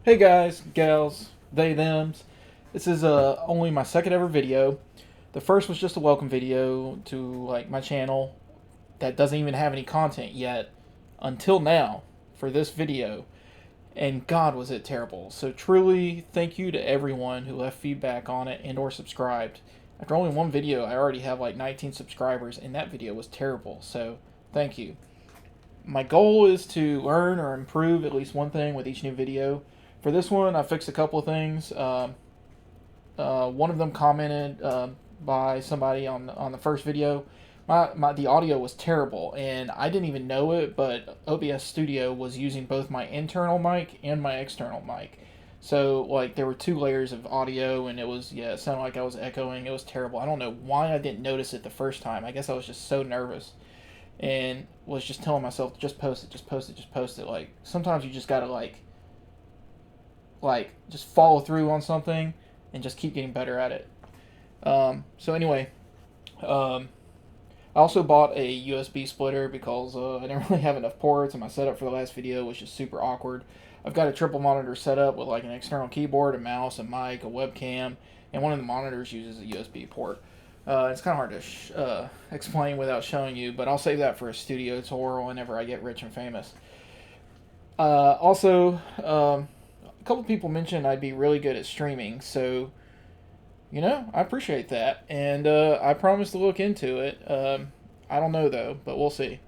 Hey guys, gals, they, thems. This is only my second ever video. The first was just a welcome video to my channel that doesn't even have any content yet until now for this video. And God, was it terrible. So truly, thank you to everyone who left feedback on it and or subscribed. After only one video, I already have 19 subscribers, and that video was terrible. So thank you. My goal is to learn or improve at least one thing with each new video. For this one, I fixed a couple of things. One of them commented by somebody on the first video. The audio was terrible, and I didn't even know it, but OBS Studio was using both my internal mic and my external mic. So, there were two layers of audio, and it sounded like I was echoing. It was terrible. I don't know why I didn't notice it the first time. I guess I was just so nervous and was just telling myself, just post it, just post it, just post it. Sometimes you just gotta, just follow through on something and just keep getting better at it. So anyway, I also bought a USB splitter because I didn't really have enough ports, and my setup for the last video was just super awkward. I've got a triple monitor setup with an external keyboard, a mouse, a mic, a webcam, and one of the monitors uses a USB port. It's kind of hard to explain without showing you, but I'll save that for a studio tour whenever I get rich and famous. Also, a couple people mentioned I'd be really good at streaming, so I appreciate that, and I promise to look into it. I don't know though, but we'll see.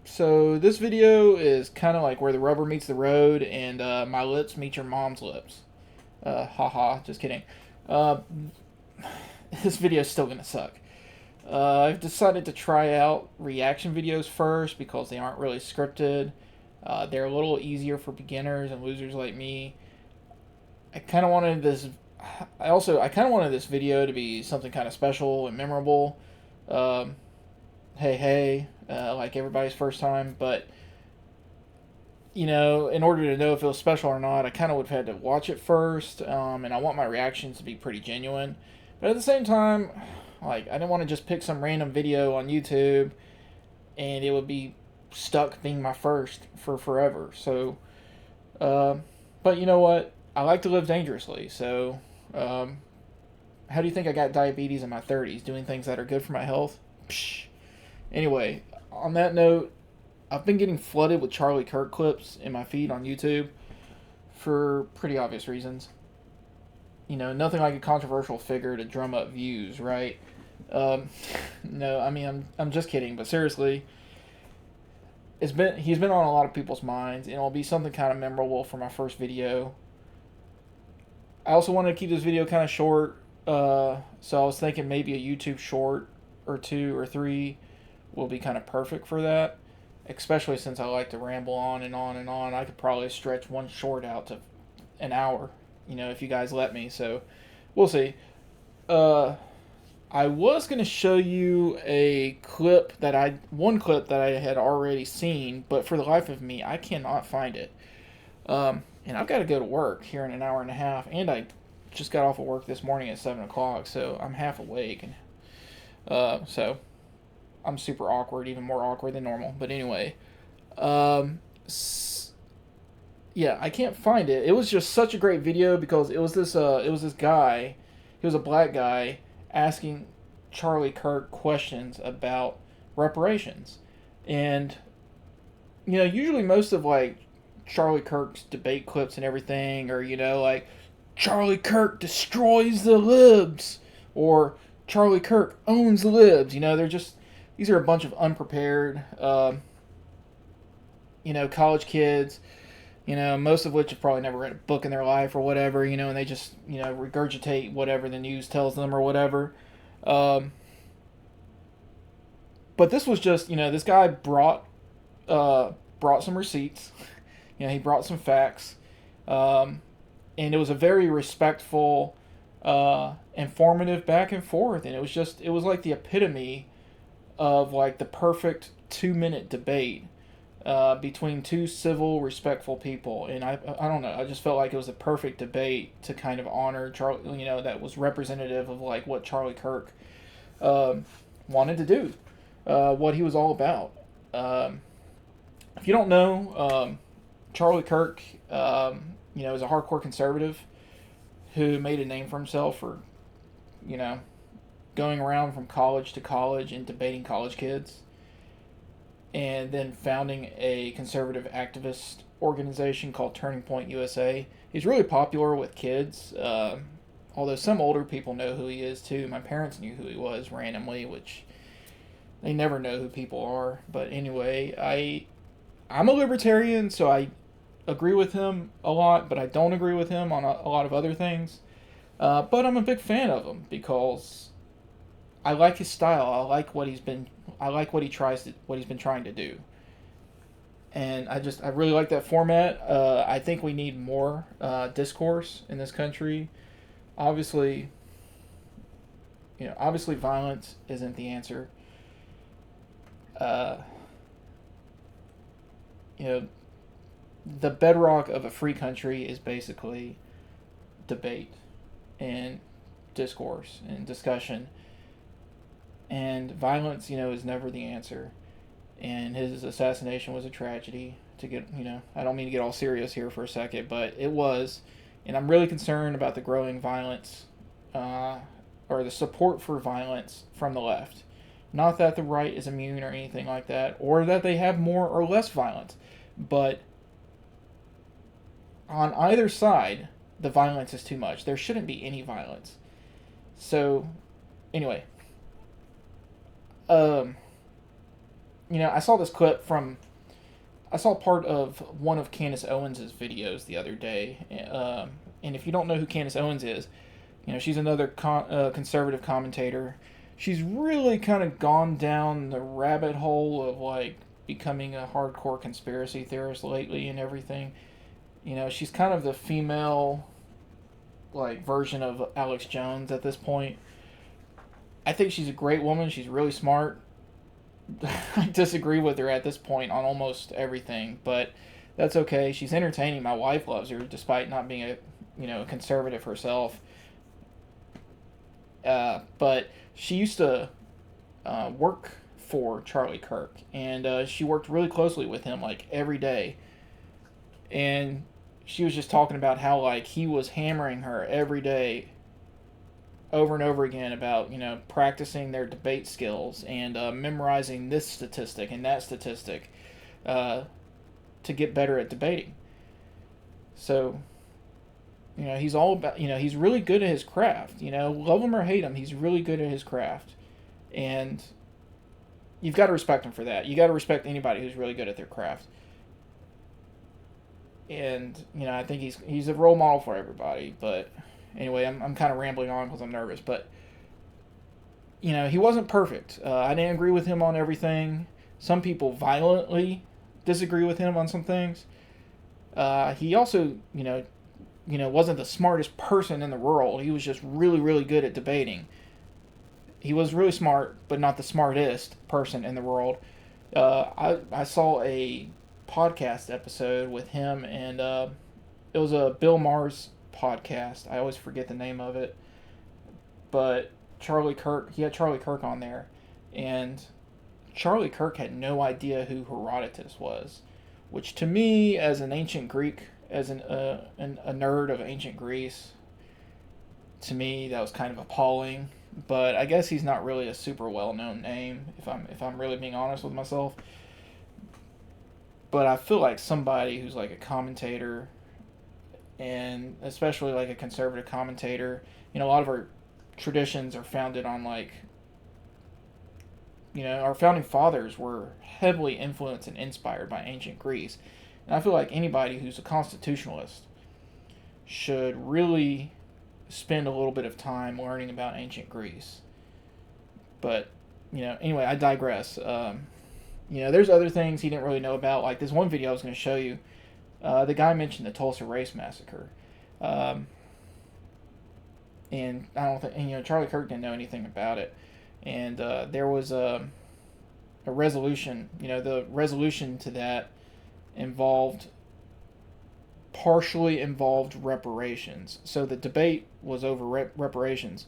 So this video is kind of like where the rubber meets the road, and my lips meet your mom's lips. Haha, just kidding. This video is still gonna suck. I've decided to try out reaction videos first because they aren't really scripted. They're a little easier for beginners and losers like me. I kind of wanted this video to be something kind of special and memorable. Hey, like everybody's first time, but in order to know if it was special or not, I kind of would have had to watch it first, and I want my reactions to be pretty genuine. But at the same time, I didn't want to just pick some random video on YouTube and it would be stuck being my first for forever. So, but you know what? I like to live dangerously. So, how do you think I got diabetes in my 30s? Doing things that are good for my health? Psh. Anyway, on that note, I've been getting flooded with Charlie Kirk clips in my feed on YouTube for pretty obvious reasons. Nothing like a controversial figure to drum up views, right? No, I mean, I'm just kidding, but seriously, he's been on a lot of people's minds, and it'll be something kind of memorable for my first video. I also wanted to keep this video kind of short, so I was thinking maybe a YouTube short or 2 or 3 will be kind of perfect for that, especially since I like to ramble on and on and on. I could probably stretch one short out to an hour, if you guys let me, so we'll see. I was going to show you one clip that I had already seen, but for the life of me, I cannot find it. And I've got to go to work here in an hour and a half, and I just got off of work this morning at 7 o'clock, so I'm half awake, and so I'm super awkward, even more awkward than normal. But anyway, yeah, I can't find it. It was just such a great video because it was this guy, he was a black guy, asking Charlie Kirk questions about reparations. And usually most of Charlie Kirk's debate clips and everything, or Charlie Kirk destroys the libs, or Charlie Kirk owns the libs. These are a bunch of unprepared college kids, most of which have probably never read a book in their life or whatever, and they just, regurgitate whatever the news tells them or whatever. But this was just, this guy brought some receipts, he brought some facts, and it was a very respectful, informative back and forth, and it was like the epitome of the perfect 2-minute debate between two civil, respectful people. And I don't know, I just felt like it was a perfect debate to kind of honor Charlie, that was representative of what Charlie Kirk wanted to do, what he was all about. If you don't know, Charlie Kirk, is a hardcore conservative who made a name for himself for, you know, going around from college to college and debating college kids, and then founding a conservative activist organization called Turning Point USA. He's really popular with kids, although some older people know who he is too. My parents knew who he was randomly, which they never know who people are. But anyway, I'm a libertarian, so I agree with him a lot, but I don't agree with him on a lot of other things. But I'm a big fan of him because I like his style. I like what he's been. I like what what he's been trying to do. And I really like that format. I think we need more discourse in this country. Obviously, obviously violence isn't the answer. Uh, you know, the bedrock of a free country is basically debate and discourse and discussion. And violence, is never the answer. And his assassination was a tragedy. I don't mean to get all serious here for a second, but it was. And I'm really concerned about the growing violence, or the support for violence from the left. Not that the right is immune or anything like that, or that they have more or less violence, but on either side, the violence is too much. There shouldn't be any violence. So, anyway, I saw this clip I saw part of one of Candace Owens' videos the other day, and if you don't know who Candace Owens is, she's another conservative commentator. She's really kind of gone down the rabbit hole of like becoming a hardcore conspiracy theorist lately and everything. She's kind of the female like version of Alex Jones at this point. I think she's a great woman. She's really smart. I disagree with her at this point on almost everything, but that's okay. She's entertaining. My wife loves her, despite not being a conservative herself. But she used to work for Charlie Kirk, and she worked really closely with him, like every day. And she was just talking about how like he was hammering her every day over and over again about practicing their debate skills and memorizing this statistic and that statistic to get better at debating. So he's all about he's really good at his craft. Love him or hate him, he's really good at his craft, and you've got to respect him for that. You got to respect anybody who's really good at their craft. And I think he's a role model for everybody. But anyway, I'm kind of rambling on because I'm nervous. But he wasn't perfect. I didn't agree with him on everything. Some people violently disagree with him on some things. He also wasn't the smartest person in the world. He was just really, really good at debating. He was really smart, but not the smartest person in the world. I saw a podcast episode with him, and it was a Bill Maher's podcast. I always forget the name of it, but he had Charlie Kirk on there, and Charlie Kirk had no idea who Herodotus was, which to me, as an ancient Greek, as a nerd of ancient Greece, to me that was kind of appalling. But I guess he's not really a super well-known name, if I'm really being honest with myself. But I feel like somebody who's like a commentator, and especially like a conservative commentator, a lot of our traditions are founded on like, our founding fathers were heavily influenced and inspired by ancient Greece. And I feel like anybody who's a constitutionalist should really spend a little bit of time learning about ancient Greece. But, anyway, I digress. There's other things he didn't really know about. Like this one video I was going to show you. The guy mentioned the Tulsa Race Massacre. And I don't think, Charlie Kirk didn't know anything about it. And there was a resolution. The resolution to that partially involved reparations. So the debate was over reparations.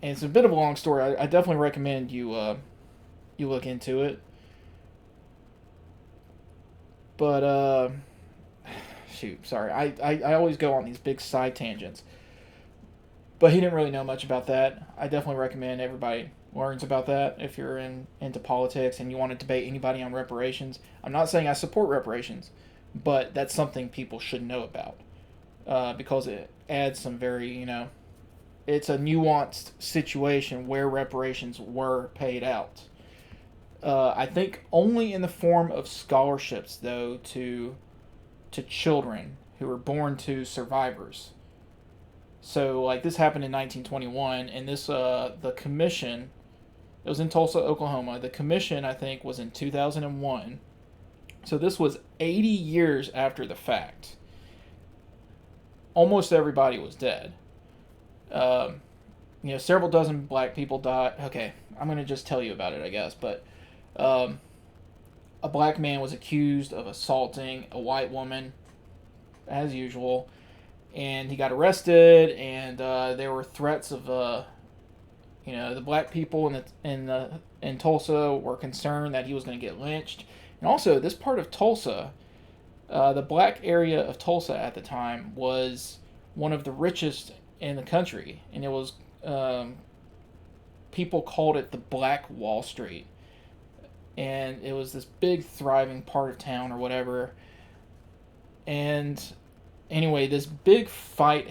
And it's a bit of a long story. I definitely recommend you look into it. But shoot, sorry, I always go on these big side tangents. But he didn't really know much about that. I definitely recommend everybody learns about that if you're into politics and you want to debate anybody on reparations. I'm not saying I support reparations, but that's something people should know about, because it adds some very, it's a nuanced situation where reparations were paid out. I think only in the form of scholarships, though, to children who were born to survivors. So, like, this happened in 1921, and this, the commission, it was in Tulsa, Oklahoma. The commission, I think, was in 2001. So this was 80 years after the fact. Almost everybody was dead. Several dozen black people died. Okay, I'm going to just tell you about it, I guess. But a black man was accused of assaulting a white woman, as usual. And he got arrested, and there were threats of, the black people in Tulsa were concerned that he was going to get lynched. And also, this part of Tulsa, the black area of Tulsa at the time, was one of the richest in the country, and it was, people called it the Black Wall Street, and it was this big thriving part of town or whatever. And anyway, this big fight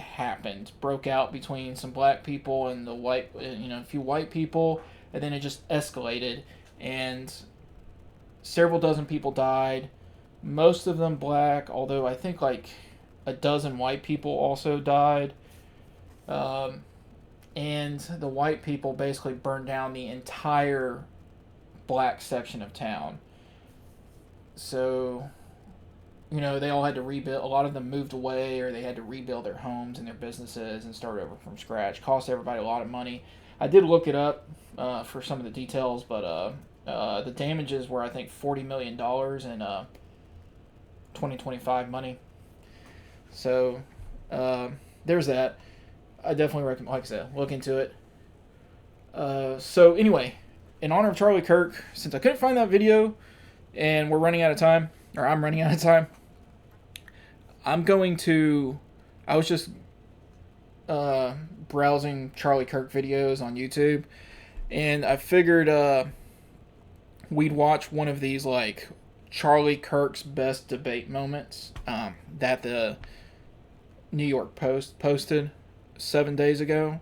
broke out between some black people and a few white people, and then it just escalated, and several dozen people died, most of them black, although I think like a dozen white people also died. And the white people basically burned down the entire black section of town. So, they all had to rebuild. A lot of them moved away, or they had to rebuild their homes and their businesses and start over from scratch. Cost everybody a lot of money. I did look it up for some of the details, but the damages were, I think, $40 million in 2025 money. So there's that. I definitely recommend, like I said, look into it. So anyway, in honor of Charlie Kirk, since I couldn't find that video and we're running out of time, or I'm running out of time, I was just browsing Charlie Kirk videos on YouTube, and I figured we'd watch one of these, like, Charlie Kirk's best debate moments that the New York Post posted 7 days ago.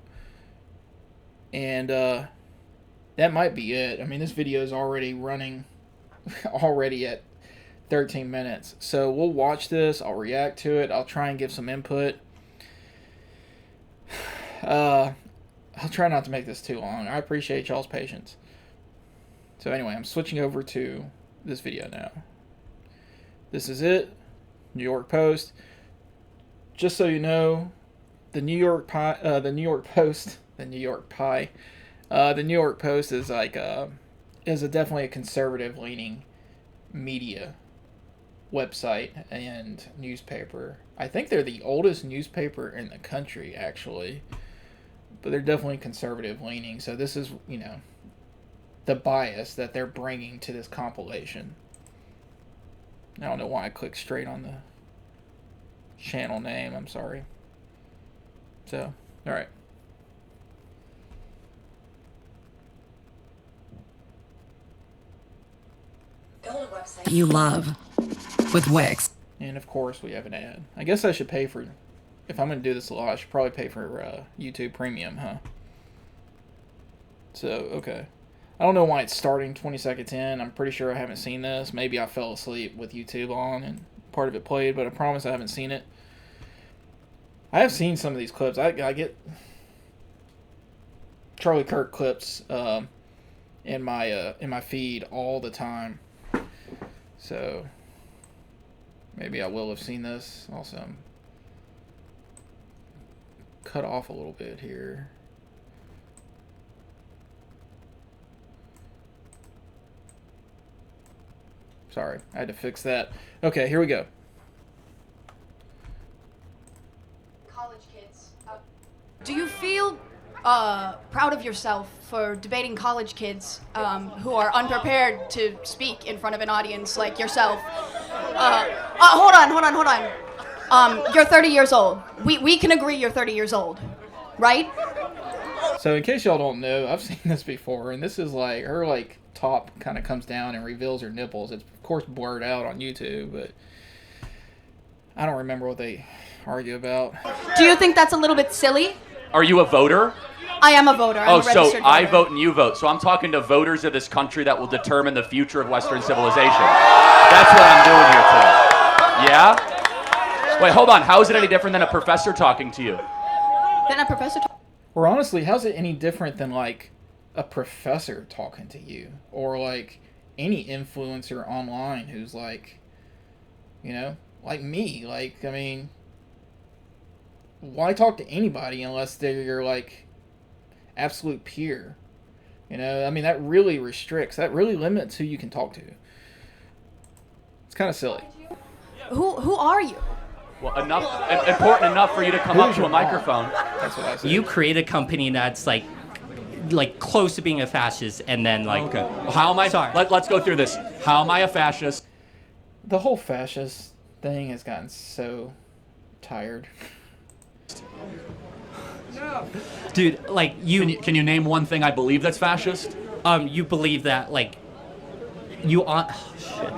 And that might be it. I mean, this video is already running at 13 minutes. So we'll watch this. I'll react to it. I'll try and give some input. I'll try not to make this too long. I appreciate y'all's patience. So anyway, I'm switching over to this video now. This is it. New York Post. Just so you know, the New York Post is like definitely a conservative leaning media website and newspaper. I think they're the oldest newspaper in the country, actually, but they're definitely conservative leaning. So this is, the bias that they're bringing to this compilation. I don't know why I clicked straight on the channel name. I'm sorry. So, all right. You love with Wix. And of course, we have an ad. I guess I should pay for, if I'm going to do this a lot, I should probably pay for YouTube Premium, huh? So, okay. I don't know why it's starting 20 seconds in. I'm pretty sure I haven't seen this. Maybe I fell asleep with YouTube on and part of it played, but I promise I haven't seen it. I have seen some of these clips. I get Charlie Kirk clips in my feed all the time. So maybe I will have seen this. Also, I'm cut off a little bit here. Sorry, I had to fix that. Okay, here we go. College kids. Do you feel proud of yourself for debating college kids who are unprepared to speak in front of an audience like yourself? Hold on. You're 30 years old. We can agree you're 30 years old, right? So in case y'all don't know, I've seen this before, and this is like her like top kind of comes down and reveals her nipples. It's of course blurred out on YouTube, but I don't remember what they argue about. Do you think that's a little bit silly? Are you a voter? I am a voter. I'm a So registered I voter. vote and you vote. So I'm talking to voters of this country that will determine the future of Western civilization. That's what I'm doing here today. Yeah? Wait, hold on. How is it any different than a professor talking to you? Then a professor. Or honestly, how's it any different than like a professor talking to you, or like any influencer online who's like, you know, like me? Like, I mean, why talk to anybody unless they're your like absolute peer? You know, I mean, that really limits who you can talk to. It's kind of silly. Who are you? Well, important enough for you to come up to a microphone. That's what I said. You create a company that's like close to being a fascist, and then like. Okay. Well, how am I? Sorry. Let's go through this. How am I a fascist? The whole fascist thing has gotten so tired. Dude, like Can you name one thing I believe that's fascist? you believe that like you on. Oh, shit.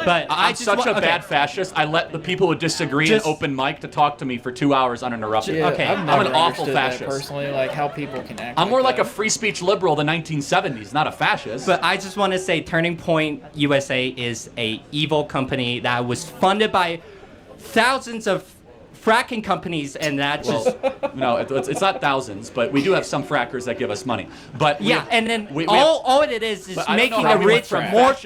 But I'm such a bad fascist. I let the people who disagree in open mic to talk to me for 2 hours uninterrupted. Yeah, Okay, I've I'm never an awful understood that fascist. personally, like how people can act. I'm more like that. a free speech liberal of the 1970s, not a fascist. But I just want to say Turning Point USA is a evil company that was funded by thousands of fracking companies, and that just no, it's not thousands, but we do have some frackers that give us money. But yeah, and then we all it is but I don't making know how the we went rich from more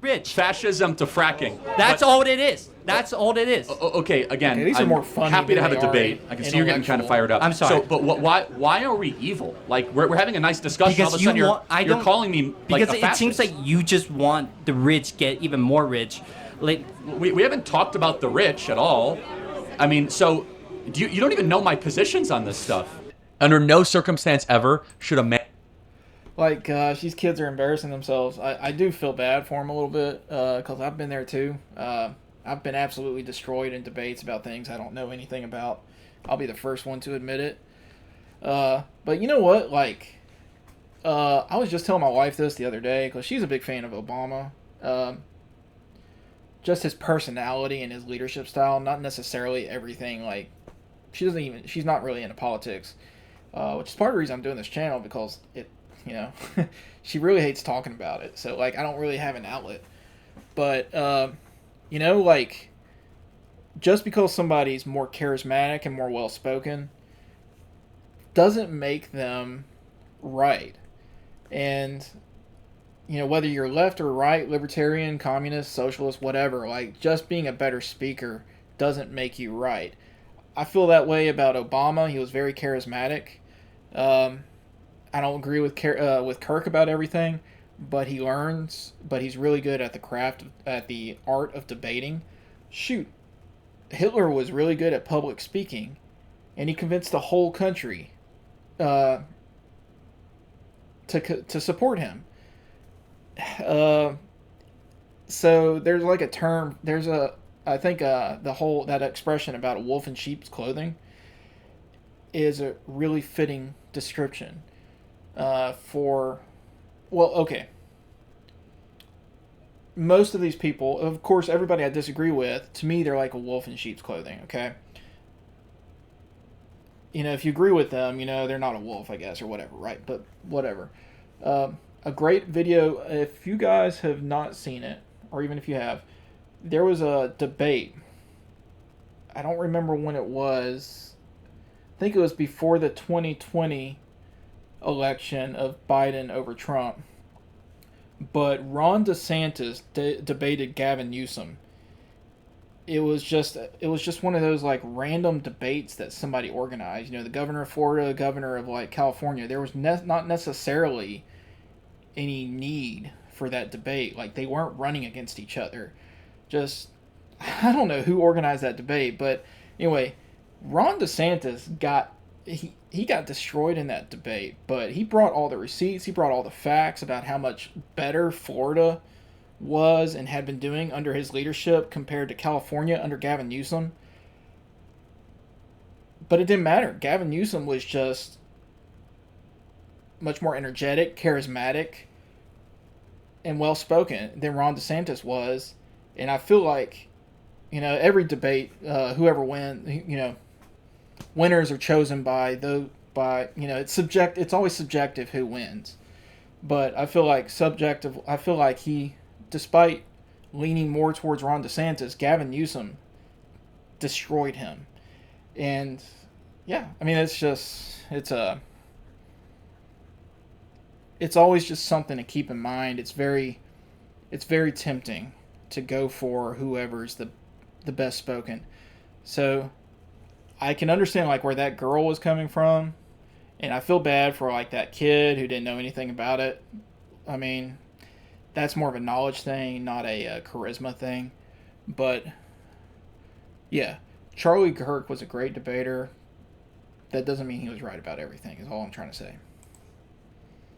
rich. fascism to fracking. That's But- all it is. That's all it is. Okay, again, Okay, these are I'm more funny happy to than have a they are debate. I can see you're getting kind of intellectual. fired up. I'm sorry. So, but why are we evil? Like we're having a nice discussion. Because all of a sudden you you're, want- I you're don't- calling me like Because a it fascist. seems like you just want the rich get even more rich. Like we haven't talked about the rich at all. I mean, so you don't even know my positions on this stuff. Under no circumstance ever should a man. Like, gosh, these kids are embarrassing themselves. I do feel bad for them a little bit, because I've been there too. I've been absolutely destroyed in debates about things I don't know anything about. I'll be the first one to admit it. But you know what? Like, I was just telling my wife this the other day, because she's a big fan of Obama. Just his personality and his leadership style, not necessarily everything. Like, she's not really into politics, which is part of the reason I'm doing this channel, because you know, she really hates talking about it. So, like, I don't really have an outlet. But, you know, like, just because somebody's more charismatic and more well-spoken doesn't make them right. And, you know, whether you're left or right, libertarian, communist, socialist, whatever, like, just being a better speaker doesn't make you right. I feel that way about Obama. He was very charismatic. I don't agree with Kirk about everything, but he's really good at the craft, at the art of debating. Shoot, Hitler was really good at public speaking, and he convinced the whole country to support him. So there's like a term, I think that expression about a wolf in sheep's clothing is a really fitting description. Okay. Most of these people, of course, everybody I disagree with, to me, they're like a wolf in sheep's clothing, okay? You know, if you agree with them, you know, they're not a wolf, I guess, or whatever, right? But whatever. A great video, if you guys have not seen it, or even if you have, there was a debate. I don't remember when it was. I think it was before the 2020 election of Biden over Trump, but Ron DeSantis debated Gavin Newsom. It was just one of those like random debates that somebody organized. You know, the governor of Florida, the governor of like California. There was not necessarily any need for that debate. Like, they weren't running against each other. Just, I don't know who organized that debate, but anyway, Ron DeSantis got he got destroyed in that debate, but he brought all the receipts, he brought all the facts about how much better Florida was and had been doing under his leadership compared to California under Gavin Newsom. But it didn't matter. Gavin Newsom was just much more energetic, charismatic, and well-spoken than Ron DeSantis was. And I feel like, every debate, whoever wins, winners are chosen by it's always subjective who wins. But I feel like he, despite leaning more towards Ron DeSantis, Gavin Newsom destroyed him. And yeah, I mean, it's always just something to keep in mind. It's very tempting to go for whoever's the best spoken. So I can understand like where that girl was coming from, and I feel bad for like that kid who didn't know anything about it. I mean, that's more of a knowledge thing, not a charisma thing. But yeah, Charlie Kirk was a great debater. That doesn't mean he was right about everything, is all I'm trying to say.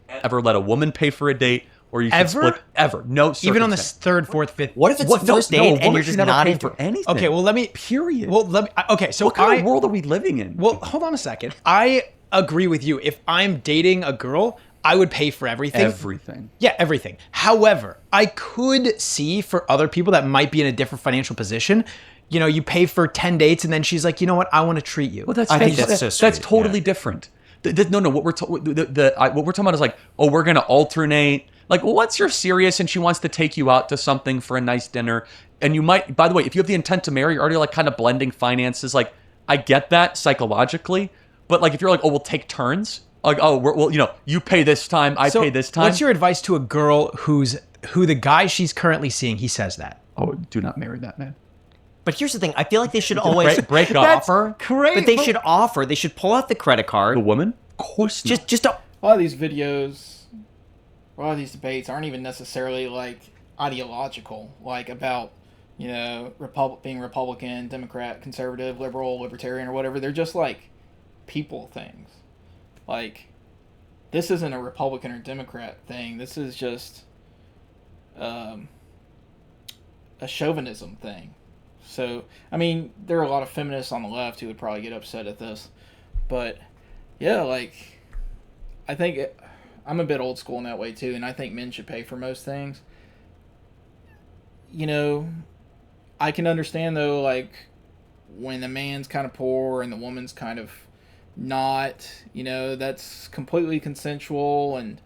Ever let a woman pay for a date, or you should split ever? No, even on the third, fourth, fifth. What if it's the first date and you're just not into for anything? Okay, well let me. Period. Well, okay, so what kind of world are we living in? Well, hold on a second. I agree with you. If I'm dating a girl, I would pay for everything. Everything. Yeah, everything. However, I could see for other people that might be in a different financial position. You pay for 10 dates and then she's like, you know what? I want to treat you. Well, I think that's so sweet, that's totally different. No. What we're talking about is like, oh, we're gonna alternate. Like, well, once you're serious and she wants to take you out to something for a nice dinner, and you might, by the way, if you have the intent to marry, you're already like kind of blending finances. Like, I get that psychologically, but like if you're like, oh, we'll take turns. Like, oh, you pay this time, I pay this time. What's your advice to a girl who the guy she's currently seeing, he says that? Oh, do not marry that man. But here's the thing. I feel like they should always break offer. Great. But they should offer. They should pull out the credit card. The woman? Of course not. Just A lot of these videos, a lot of these debates aren't even necessarily like ideological, like about being Republican, Democrat, conservative, liberal, libertarian, or whatever. They're just like people things. Like, this isn't a Republican or Democrat thing. This is just a chauvinism thing. So, I mean, there are a lot of feminists on the left who would probably get upset at this. But, yeah, like, I think I'm a bit old school in that way, too, and I think men should pay for most things. I can understand, though, like, when the man's kind of poor and the woman's kind of not, that's completely consensual, and,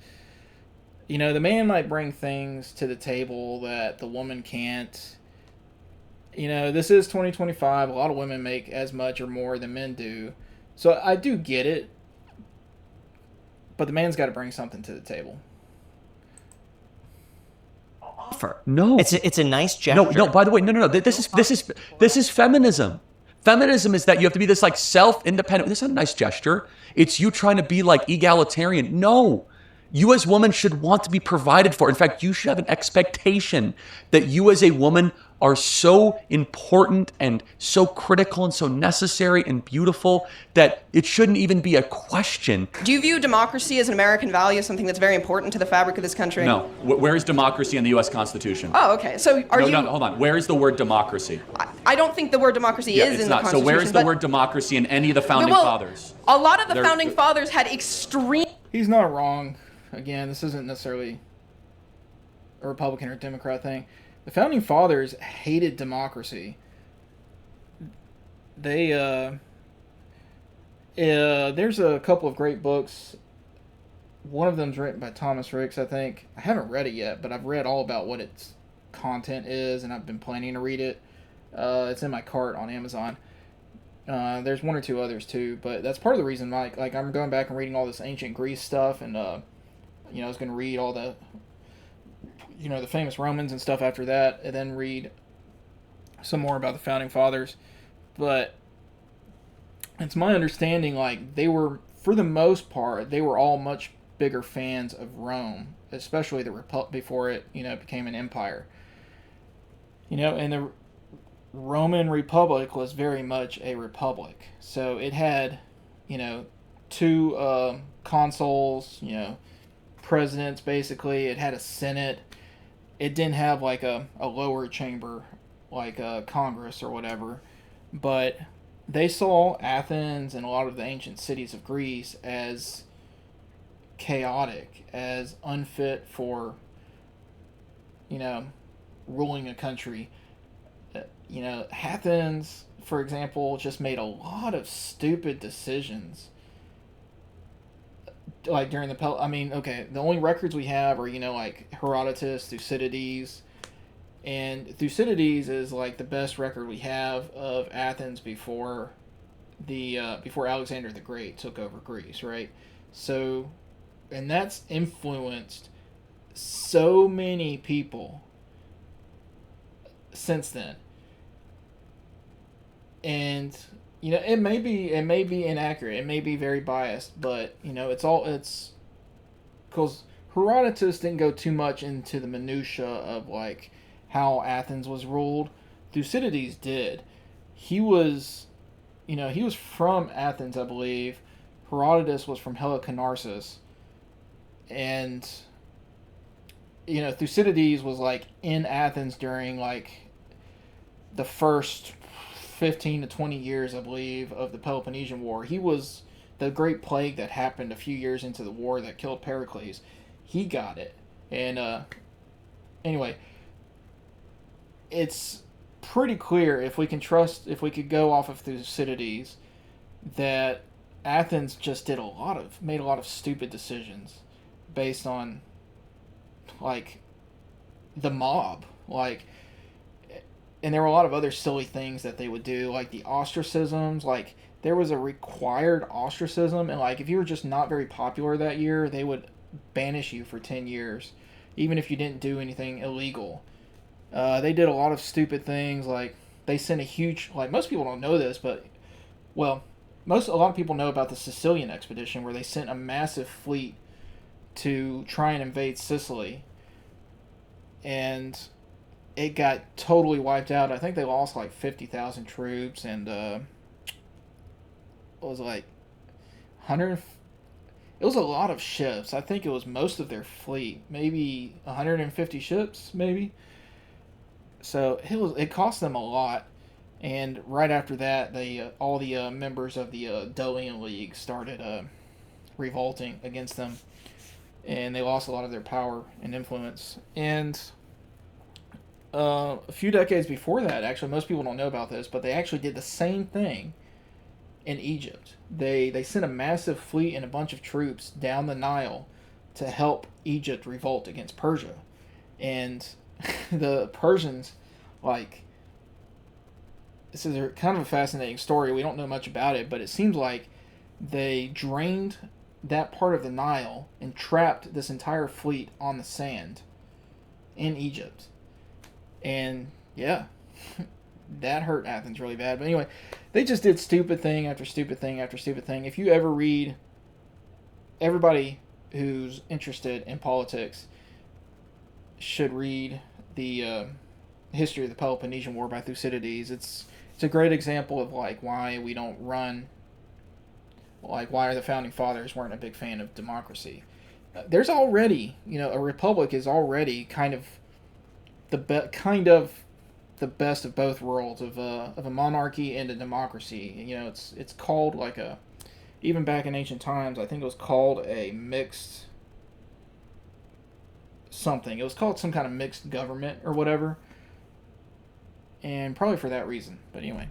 the man might bring things to the table that the woman can't. This is 2025. A lot of women make as much or more than men do. So I do get it. But the man's got to bring something to the table. Offer. No. It's a nice gesture. No, by the way, no. This is feminism. Feminism is that you have to be this like self-independent. This is a nice gesture. It's you trying to be like egalitarian. No. You as women should want to be provided for. In fact, you should have an expectation that you as a woman are so important and so critical and so necessary and beautiful that it shouldn't even be a question. Do you view democracy as an American value, something that's very important to the fabric of this country? No. Where is democracy in the U.S. Constitution? Oh, okay. So No, hold on. Where is the word democracy? I don't think the word democracy is in the Constitution. So where is the word democracy in any of the founding fathers? A lot of the founding fathers had extreme... He's not wrong. Again, this isn't necessarily a Republican or Democrat thing. The founding fathers hated democracy. There's a couple of great books. One of them's written by Thomas Ricks, I think. I haven't read it yet, but I've read all about what its content is, and I've been planning to read it. It's in my cart on Amazon. There's one or two others too, but that's part of the reason, like I'm going back and reading all this ancient Greece stuff, and I was going to read all the the famous Romans and stuff after that, and then read some more about the founding fathers. But it's my understanding, like, they were, for the most part, they were all much bigger fans of Rome, especially the before it became an empire. And the Roman Republic was very much a republic, so it had two consuls, presidents basically. It had a senate. It didn't have like a lower chamber like Congress or whatever, but they saw Athens and a lot of the ancient cities of Greece as chaotic, as unfit for ruling a country. Athens, for example, just made a lot of stupid decisions. Like during the the only records we have are like Herodotus, Thucydides, and Thucydides is like the best record we have of Athens before Alexander the Great took over Greece, right? So, and that's influenced so many people since then. And it may be inaccurate, it may be very biased, but it's because Herodotus didn't go too much into the minutia of like how Athens was ruled. Thucydides did. He was from Athens, I believe. Herodotus was from Halicarnassus, and Thucydides was like in Athens during like the first 15 to 20 years, I believe, of the Peloponnesian War. He was the Great Plague that happened a few years into the war that killed Pericles. He got it. And anyway, it's pretty clear, if we could go off of Thucydides, that Athens just made a lot of stupid decisions based on like the mob, like. And there were a lot of other silly things that they would do, like the ostracisms. Like, there was a required ostracism, and like if you were just not very popular that year, they would banish you for 10 years, even if you didn't do anything illegal. They did a lot of stupid things, like they sent a huge, like most people don't know this, but a lot of people know about the Sicilian expedition, where they sent a massive fleet to try and invade Sicily, and it got totally wiped out. I think they lost like 50,000 troops, and it was like 100. It was a lot of ships. I think it was most of their fleet, maybe 150 ships, maybe. So it cost them a lot. And right after that, all the members of the Delian League started revolting against them, and they lost a lot of their power and influence. And a few decades before that, actually, most people don't know about this, but they actually did the same thing in Egypt. They sent a massive fleet and a bunch of troops down the Nile to help Egypt revolt against Persia. And the Persians, like, this is kind of a fascinating story. We don't know much about it, but it seems like they drained that part of the Nile and trapped this entire fleet on the sand in Egypt. And yeah, that hurt Athens really bad. But anyway, they just did stupid thing after stupid thing after stupid thing. If you ever read, everybody who's interested in politics should read the history of the Peloponnesian War by Thucydides. It's a great example of like why we don't run, like why the founding fathers weren't a big fan of democracy. There's already, a republic is already kind of the best of both worlds of a monarchy and a democracy. It's called like even back in ancient times, I think it was called a mixed something. It was called some kind of mixed government or whatever, and probably for that reason. But anyway.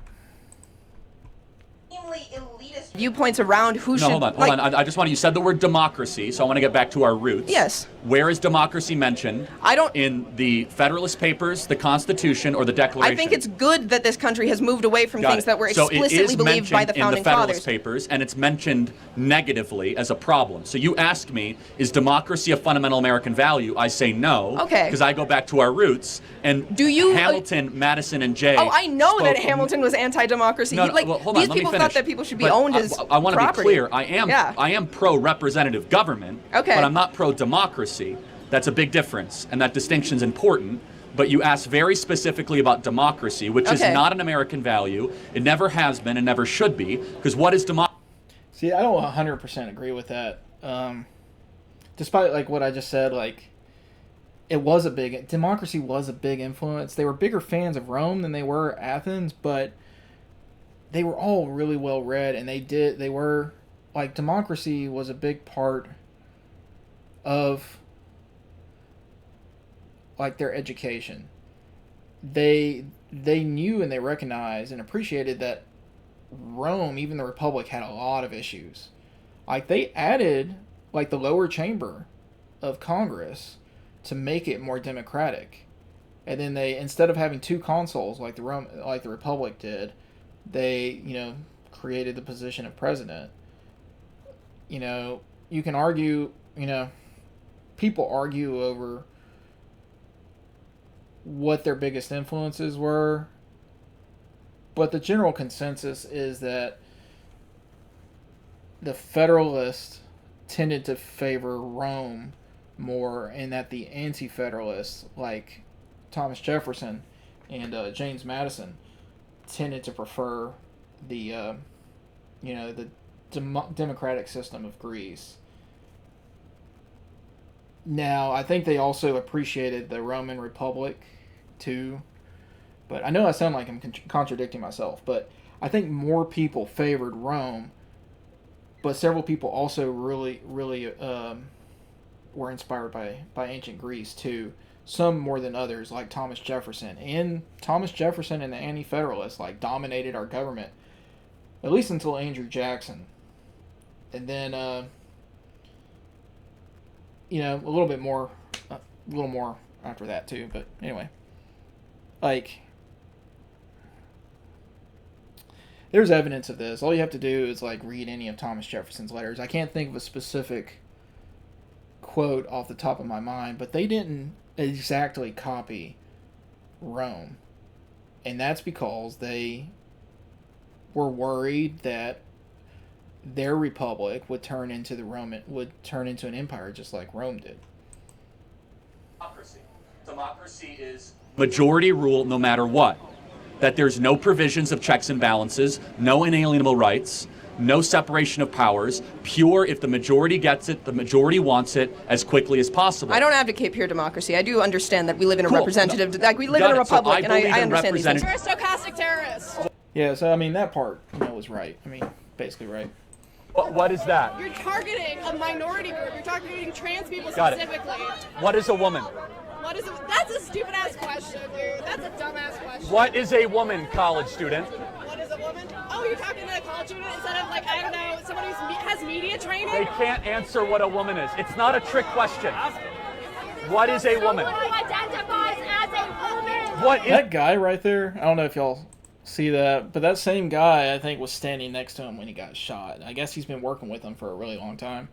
Elitist viewpoints around who should. Hold on. I just want to. You said the word democracy, so I want to get back to our roots. Yes. Where is democracy mentioned? I don't. In the Federalist Papers, the Constitution, or the Declaration? I think it's good that this country has moved away from things that were explicitly believed by the founding fathers. In the Federalist fathers. Papers, and it's mentioned negatively as a problem. So you ask me, is democracy a fundamental American value? I say no. Okay. Because I go back to our roots. And do you? Hamilton, Madison, and Jay. Oh, I know that Hamilton was anti-democracy. No, well, hold on, these people thought that people should be owned as I want to be clear. I property. am pro-representative government, okay, but I'm not pro-democracy. That's a big difference, and that distinction's important. But you asked very specifically about democracy, which is not an American value. It never has been and never should be, because what is democracy? See, I don't 100% agree with that. Despite like what I just said, like democracy was a big influence. They were bigger fans of Rome than they were Athens, but they were all really well read, and they were like, democracy was a big part of like their education. They knew and they recognized and appreciated that Rome, even the Republic, had a lot of issues. Like, they added like the lower chamber of Congress to make it more democratic. And then they, instead of having two consuls like the Republic did, they, created the position of president. You can argue, people argue over what their biggest influences were, but the general consensus is that the Federalists tended to favor Rome more, and that the Anti-Federalists, like Thomas Jefferson and James Madison, tended to prefer the democratic system of Greece. Now, I think they also appreciated the Roman Republic too, but I know I sound like I'm contradicting myself, but I think more people favored Rome, but several people also really were inspired by ancient Greece too. Some more than others, like Thomas Jefferson. And Thomas Jefferson and the Anti-Federalists like dominated our government, at least until Andrew Jackson. And then, a little more after that too. But anyway, like, there's evidence of this. All you have to do is like read any of Thomas Jefferson's letters. I can't think of a specific quote off the top of my mind, but they didn't exactly copy Rome, and that's because they were worried that their republic would turn into an empire just like Rome did. Democracy is majority rule no matter what. That there's no provisions of checks and balances, no inalienable rights, no separation of powers, pure if the majority gets it, the majority wants it as quickly as possible. I don't advocate pure democracy. I do understand that we live in a Cool. representative, like we live in a republic, and I understand these things. You're a stochastic terrorist. Yeah, so I mean that part was right. I mean, basically right. What is that? You're targeting a minority group. You're targeting trans people Got it. specifically. What is a woman? That's a stupid ass question, dude. That's a dumb ass question. What is a woman, college student? What is a woman? Oh, you're talking to a college student instead of like, I don't know, somebody who has media training? They can't answer what a woman is. It's not a trick question. What is a woman? Someone who identifies as a woman. What is That guy right there, I don't know if y'all see that, but that same guy, I think, was standing next to him when he got shot. I guess he's been working with him for a really long time.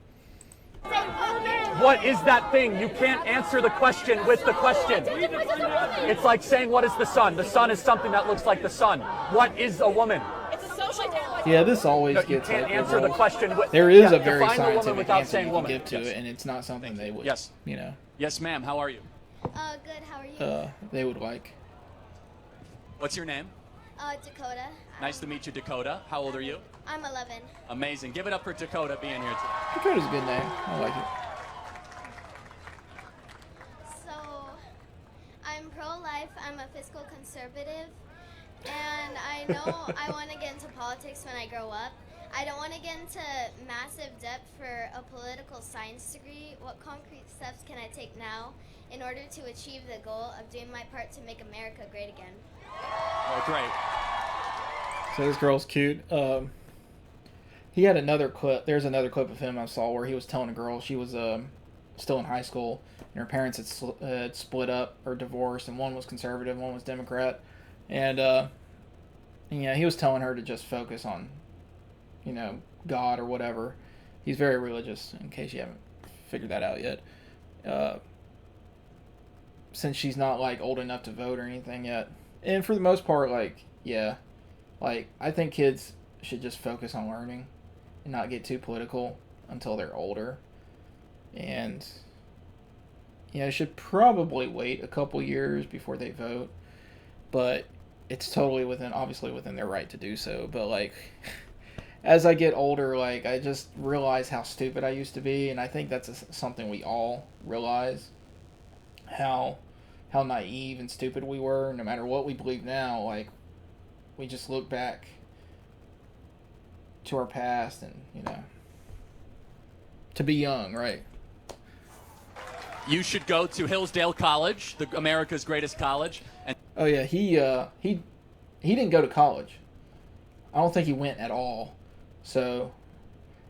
What is that thing? You can't answer the question with the question. It's like saying, what is the sun? The sun is something that looks like the sun. What is a woman? It's a social terrorist. Yeah, this always No, you gets can't like, answer the question with... There is Yeah, a very define the woman scientific without answer saying you can woman. give to Yes. it, and it's not something they would, Yes. Yes, ma'am. How are you? Good, how are you? They would like. What's your name? Dakota. Nice to meet you, Dakota. How old are you? I'm 11. Amazing. Give it up for Dakota being here today. Dakota's a good name. I like it. So, I'm pro-life, I'm a fiscal conservative, and I know I want to get into politics when I grow up. I don't want to get into massive debt for a political science degree. What concrete steps can I take now in order to achieve the goal of doing my part to make America great again? Oh, great. So this girl's cute. He had another clip. There's another clip of him I saw where he was telling a girl she was still in high school, and her parents had split up or divorced, and one was conservative, one was Democrat, and he was telling her to just focus on, God or whatever. He's very religious, in case you haven't figured that out yet. Since she's not like old enough to vote or anything yet, and for the most part, I think kids should just focus on learning and not get too political until they're older. And, should probably wait a couple years before they vote. But it's totally obviously within their right to do so. But, as I get older, like, I just realize how stupid I used to be, and I think that's something we all realize, how naive and stupid we were. No matter what we believe now, like, we just look back to our past and, to be young, right? You should go to Hillsdale College, America's greatest college. And Oh yeah, he didn't go to college. I don't think he went at all. So,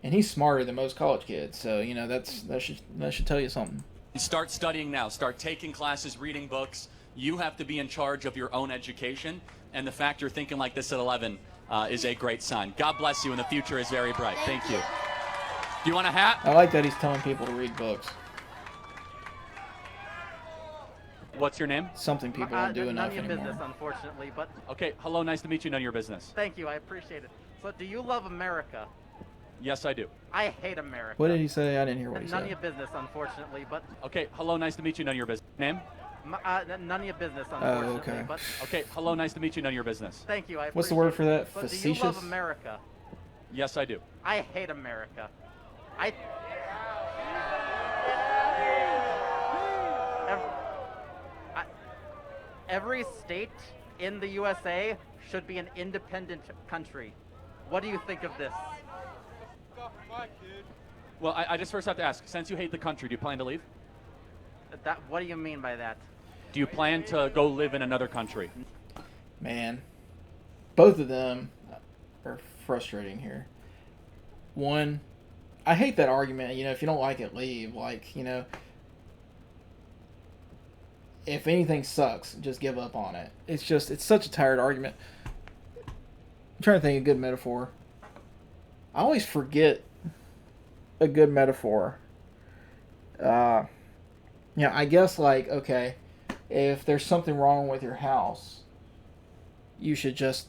and he's smarter than most college kids. So that should tell you something. start studying now. Start taking classes, reading books. You have to be in charge of your own education. And the fact you're thinking like this at 11 is a great sign. God bless you, and the future is very bright. Thank you. Do you want a hat? I like that he's telling people to read books. What's your name? Something people don't do enough None of your anymore. business, unfortunately, but Okay, hello, nice to meet you. None of your business. thank you, I appreciate it. So, do you love America? Yes, I do. I hate America. What did he say? I didn't hear what he None of said. your business, unfortunately, but Okay, hello, nice to meet you. None of your business. Name? none of your business, unfortunately, okay. but Okay, hello, nice to meet you. None of your business. thank you, I appreciate What's the word for that? it. So, do you Facetious? love America? Yes, I do. I hate America. I. Every state in the USA should be an independent country. What do you think of this? Well, I just first have to ask, since you hate the country, do you plan to leave? What do you mean by that? Do you plan to go live in another country? Man, both of them are frustrating here. One, I hate that argument, if you don't like it, leave. Like, if anything sucks, just give up on it. It's such a tired argument. I'm trying to think of a good metaphor. I always forget a good metaphor. I guess, like, okay, if there's something wrong with your house, you should just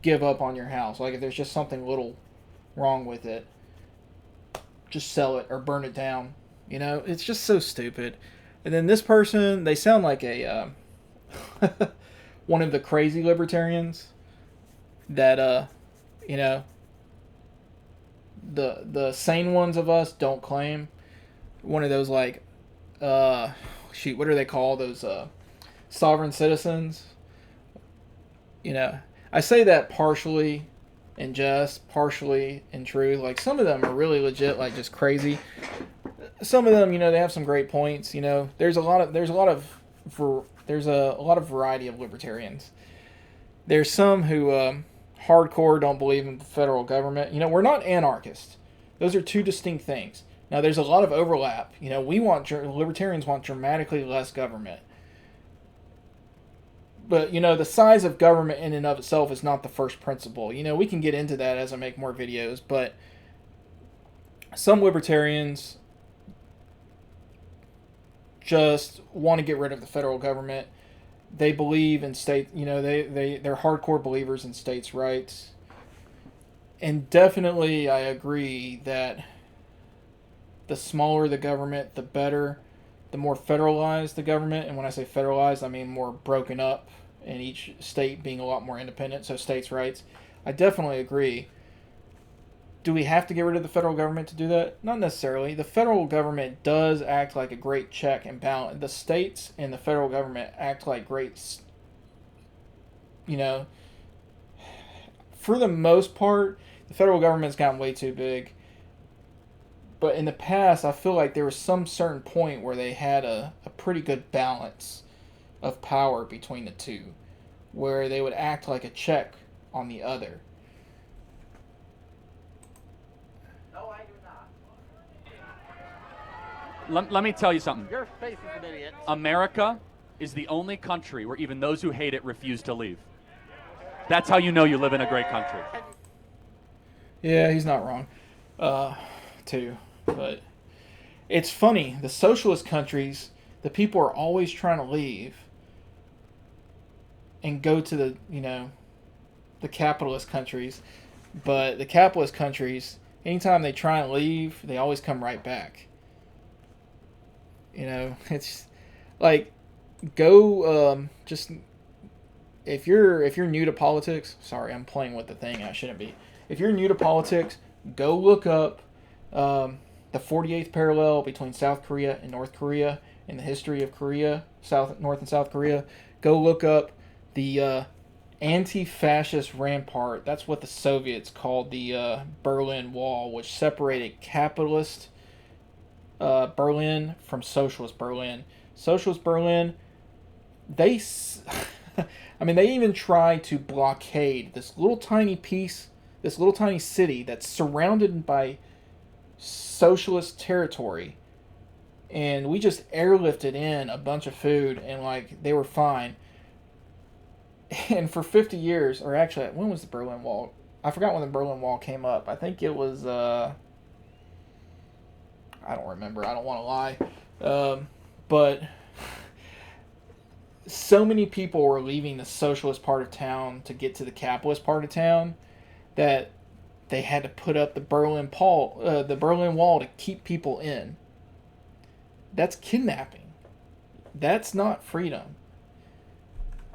give up on your house. Like, if there's just something little wrong with it, just sell it or burn it down. It's just so stupid. And then this person, they sound like a one of the crazy libertarians that the sane ones of us don't claim. One of those, like, what are they called? Those sovereign citizens. I say that partially in jest, partially in truth. Like, some of them are really legit, like, just crazy. Some of them, they have some great points. There's a lot of variety of libertarians. There's some who hardcore don't believe in the federal government. We're not anarchists. Those are two distinct things. Now, there's a lot of overlap. Libertarians want dramatically less government. But, the size of government in and of itself is not the first principle. We can get into that as I make more videos, but some libertarians just want to get rid of the federal government. They believe in they're hardcore believers in states' rights. And definitely I agree that the smaller the government, the better. The more federalized the government, and when I say federalized, I mean more broken up, and each state being a lot more independent, so states' rights. I definitely agree. Do we have to get rid of the federal government to do that? Not necessarily. The federal government does act like a great check and balance. The states and the federal government act like great, for the most part, the federal government's gotten way too big. But in the past, I feel like there was some certain point where they had a pretty good balance of power between the two, where they would act like a check on the other. Let me tell you something. Your face is an idiot. America is the only country where even those who hate it refuse to leave. That's how you know you live in a great country. Yeah, he's not wrong. Too. But it's funny. The socialist countries, the people are always trying to leave and go to the capitalist countries. But the capitalist countries, anytime they try and leave, they always come right back. It's like, go just if you're new to politics. Sorry, I'm playing with the thing. I shouldn't be. if you're new to politics, go look up the 48th parallel between South Korea and North Korea in the history of Korea, North and South Korea. Go look up the anti-fascist rampart. That's what the Soviets called the Berlin Wall, which separated capitalist Berlin from socialist Berlin. Socialist Berlin, they even tried to blockade this little tiny piece, this little tiny city that's surrounded by socialist territory, and we just airlifted in a bunch of food, and like they were fine. And for 50 years, or actually, when was the Berlin Wall? I forgot when the Berlin Wall came up. I think it was I don't remember. I don't want to lie. But so many people were leaving the socialist part of town to get to the capitalist part of town that they had to put up the Berlin Wall to keep people in. That's kidnapping. That's not freedom.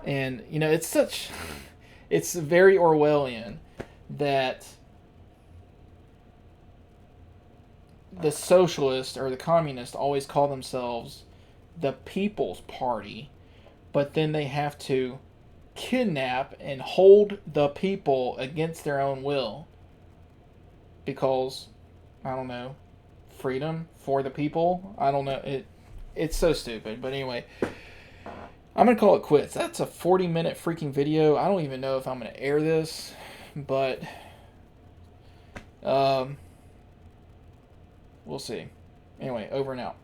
And, you know, it's very Orwellian that the socialists or the communists always call themselves the People's Party, but then they have to kidnap and hold the people against their own will. Because, I don't know, freedom for the people? I don't know. It's so stupid. But anyway, I'm going to call it quits. That's a 40-minute freaking video. I don't even know if I'm going to air this. But, we'll see. Anyway, over and out.